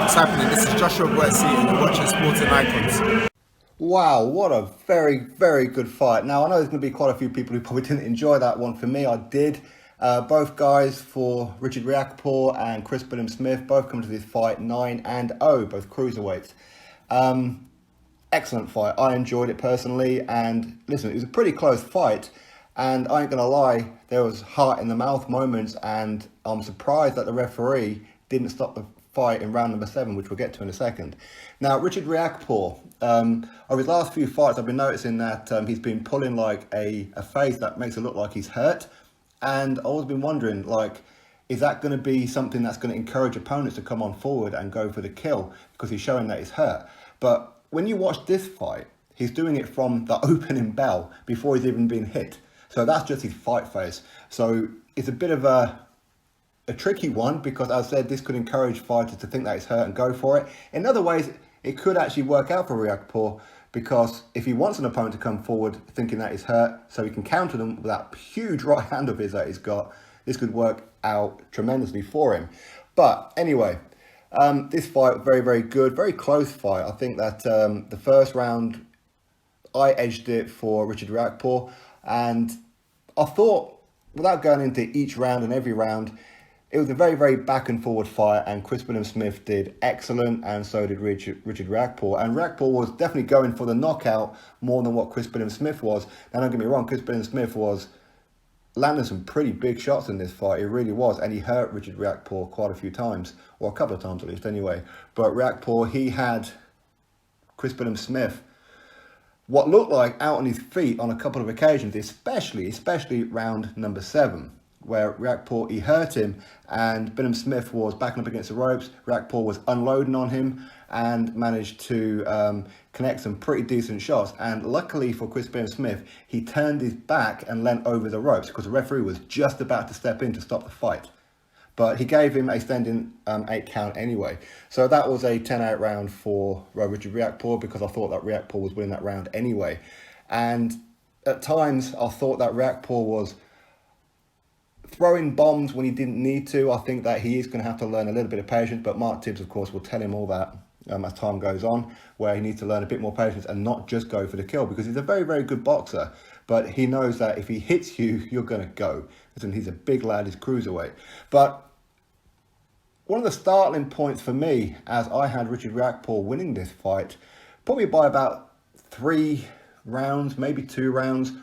What's happening? This is Joshua Whyte and you're watching Sporting Icons. Wow, what a very, very good fight. Now, I know there's going to be quite a few people who probably didn't enjoy that one. For me, I did. Both guys, for Richard Riakporhe and Chris BILLAM-SMITH, both come to this fight 9-0, both cruiserweights. Excellent fight. I enjoyed it personally. And listen, it was a pretty close fight. And I ain't going to lie, there was heart in the mouth moments. And I'm surprised that the referee didn't stop the fight in round number 7, which we'll get to in a second. Now, Richard Riakporhe, over his last few fights, I've been noticing that he's been pulling like a face that makes it look like he's hurt. And I've always been wondering, like, is that going to be something that's going to encourage opponents to come on forward and go for the kill because he's showing that he's hurt? But when you watch this fight, he's doing it from the opening bell before he's even been hit. So that's just his fight face. So it's a bit of a tricky one because, as I said, this could encourage fighters to think that he's hurt and go for it. In other ways, it could actually work out for Riakporhe because if he wants an opponent to come forward thinking that he's hurt so he can counter them with that huge right hand of his that he's got, this could work out tremendously for him. But anyway, this fight was very, very good, very close fight. I think that the first round, I edged it for Richard Riakporhe, and I thought, without going into each round and every round, it was a very, very back and forward fight, and Chris BILLAM-SMITH did excellent, and so did Richard Riakporhe. And Riakporhe was definitely going for the knockout more than what Chris BILLAM-SMITH was. Now, don't get me wrong, Chris BILLAM-SMITH was landing some pretty big shots in this fight. It really was, and he hurt Richard Riakporhe quite a few times, or a couple of times at least anyway. But Riakporhe, he had Chris BILLAM-SMITH what looked like out on his feet on a couple of occasions, especially round number 7. Where Riakporhe, he hurt him, and BILLAM-SMITH was backing up against the ropes. Riakporhe was unloading on him and managed to connect some pretty decent shots. And luckily for Chris BILLAM-SMITH, he turned his back and leant over the ropes because the referee was just about to step in to stop the fight. But he gave him a standing 8 count anyway. So that was a 10-8 round for Richard Riakporhe because I thought that Riakporhe was winning that round anyway. And at times, I thought that Riakporhe was throwing bombs when he didn't need to. I think that he is going to have to learn a little bit of patience, but Mark Tibbs, of course, will tell him all that as time goes on, where he needs to learn a bit more patience and not just go for the kill, because he's a very, very good boxer, but he knows that if he hits you, you're going to go. Listen, he's a big lad, he's cruiserweight. But one of the startling points for me, as I had Richard Riakporhe winning this fight, probably by about 3 rounds, maybe 2 rounds,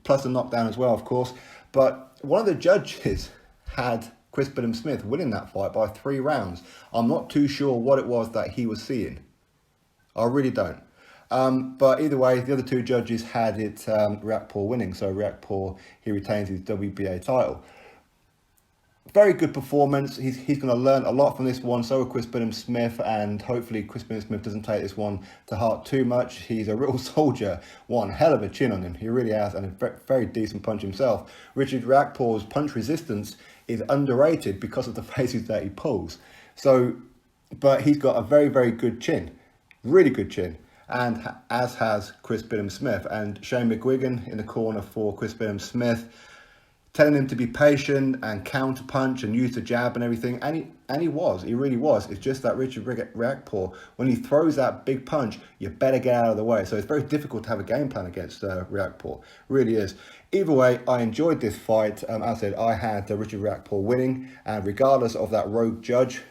plus a knockdown as well, of course, but one of the judges had Chris BILLAM-SMITH winning that fight by 3 rounds. I'm not too sure what it was that he was seeing. I really don't. But either way, the other 2 judges had it Riakporhe winning. So Riakporhe, he retains his WBA title. Very good performance. He's going to learn a lot from this one. So will Chris BILLAM-SMITH, and hopefully Chris BILLAM-SMITH doesn't take this one to heart too much. He's a real soldier. One hell of a chin on him. He really has, and a very decent punch himself. Richard Riakporhe's punch resistance is underrated because of the faces that he pulls. So, but he's got a very, very good chin. Really good chin. And as has Chris BILLAM-SMITH. And Shane McGuigan in the corner for Chris BILLAM-SMITH, telling him to be patient and counter punch and use the jab and everything, and he really was. It's just that Richard Riakporhe, when he throws that big punch, you better get out of the way. So it's very difficult to have a game plan against Riakporhe. Really is. Either way, I enjoyed this fight. As I said, I had Richard Riakporhe winning, and regardless of that rogue judge,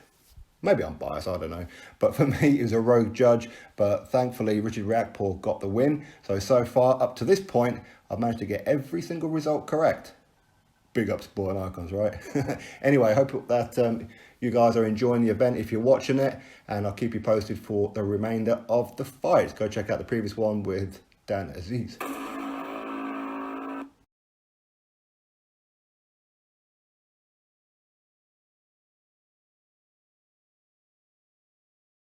maybe I'm biased, I don't know, but for me, it was a rogue judge. But thankfully, Richard Riakporhe got the win. So far, up to this point, I've managed to get every single result correct. Big up Sporting Icons, right? Anyway, I hope that you guys are enjoying the event if you're watching it, and I'll keep you posted for the remainder of the fights. Go check out the previous one with Dan Aziz.